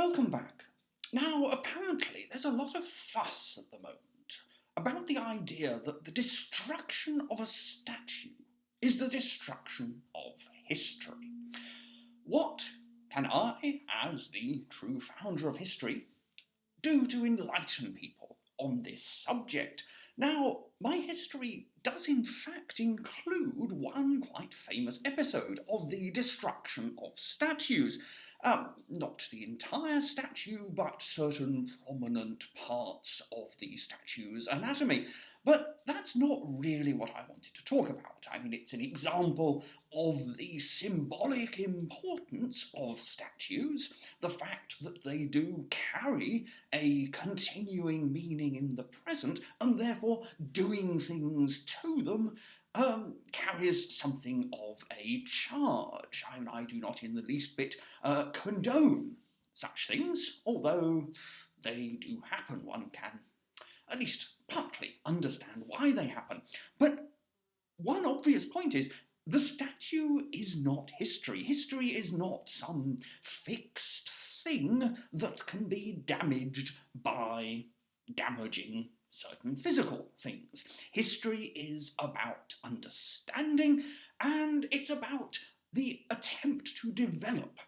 Welcome back. Now, apparently, there's a lot of fuss at the moment about the idea that the destruction of a statue is the destruction of history. What can I, as the true founder of history, do to enlighten people on this subject? Now, my history does in fact include one quite famous episode of the destruction of statues. Not the entire statue, but certain prominent parts of the statue's anatomy. But that's not really what I wanted to talk about. I mean, it's an example of the symbolic importance of statues, the fact that they do carry a continuing meaning in the present, and therefore doing things to them carries something of a charge. I mean, I do not in the least bit condone such things, although they do happen. One can at least partly understand why they happen. But one obvious point is the statue is not history. History is not some fixed thing that can be damaged by damaging certain physical things. History is about understanding, and it's about the attempt to develop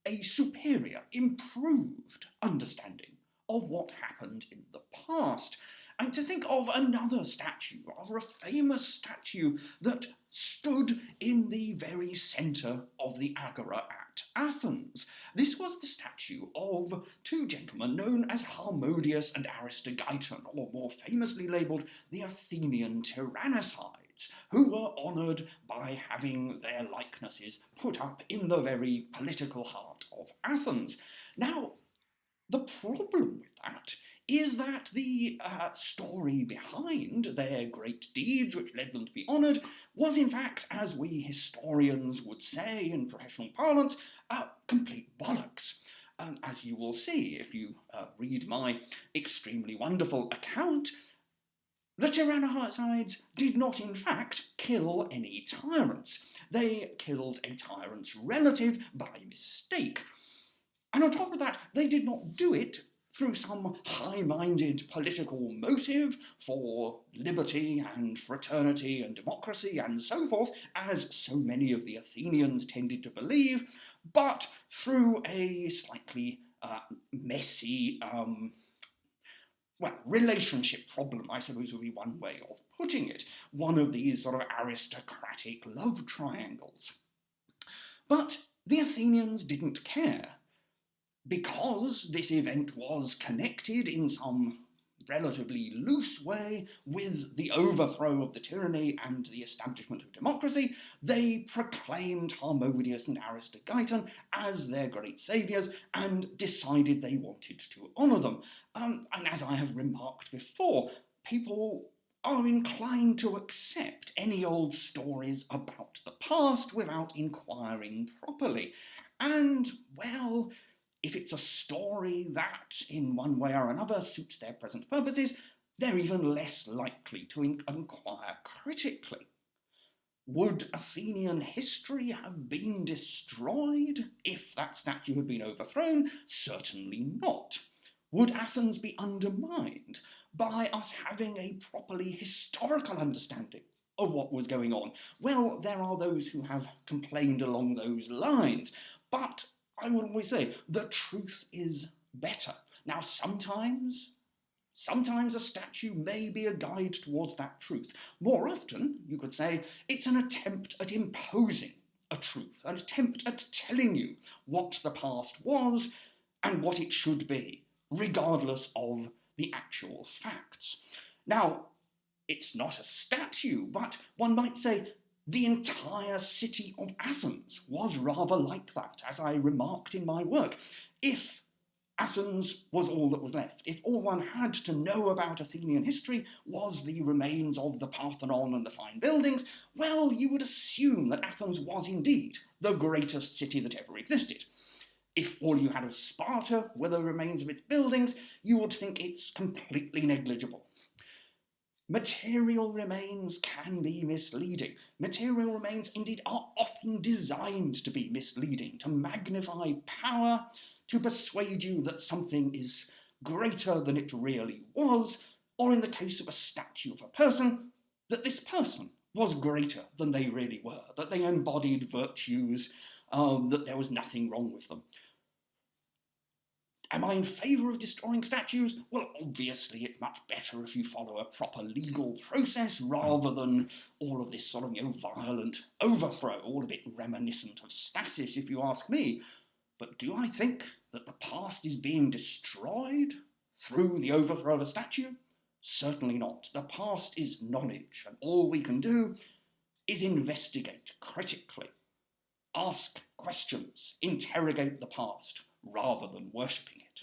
a superior, improved understanding of what happened in the past. And to think of another statue, rather a famous statue that stood in the very centre of the Agora at Athens. This was the statue of two gentlemen known as Harmodius and Aristogeiton, or more famously labelled the Athenian Tyrannicides, who were honoured by having their likenesses put up in the very political heart of Athens. Now, the problem with that is that the story behind their great deeds, which led them to be honoured, was in fact, as we historians would say in professional parlance, complete bollocks. As you will see if you read my extremely wonderful account, the Tyrannicides did not in fact kill any tyrants. They killed a tyrant's relative by mistake. And on top of that, they did not do it through some high-minded political motive for liberty and fraternity and democracy and so forth, as so many of the Athenians tended to believe, but through a slightly messy, relationship problem, I suppose would be one way of putting it. One of these sort of aristocratic love triangles. But the Athenians didn't care, because this event was connected in some relatively loose way with the overthrow of the tyranny and the establishment of democracy. They proclaimed Harmodius and Aristogeiton as their great saviours and decided they wanted to honour them. And as I have remarked before, people are inclined to accept any old stories about the past without inquiring properly. And, well, if it's a story that, in one way or another, suits their present purposes, they're even less likely to inquire critically. Would Athenian history have been destroyed if that statue had been overthrown? Certainly not. Would Athens be undermined by us having a properly historical understanding of what was going on? Well, there are those who have complained along those lines, but I would always say the truth is better. Now, sometimes a statue may be a guide towards that truth. More often, you could say, it's an attempt at imposing a truth, an attempt at telling you what the past was and what it should be, regardless of the actual facts. Now, it's not a statue, but one might say the entire city of Athens was rather like that, as I remarked in my work. If Athens was all that was left, if all one had to know about Athenian history was the remains of the Parthenon and the fine buildings, well, you would assume that Athens was indeed the greatest city that ever existed. If all you had of Sparta were the remains of its buildings, you would think it's completely negligible. Material remains can be misleading. Material remains, indeed, are often designed to be misleading, to magnify power, to persuade you that something is greater than it really was, or in the case of a statue of a person, that this person was greater than they really were, that they embodied virtues, that there was nothing wrong with them. Am I in favour of destroying statues? Well, obviously it's much better if you follow a proper legal process rather than all of this sort of, violent overthrow, all a bit reminiscent of stasis, if you ask me. But do I think that the past is being destroyed through the overthrow of a statue? Certainly not. The past is knowledge, and all we can do is investigate critically, ask questions, interrogate the past, rather than worshipping it.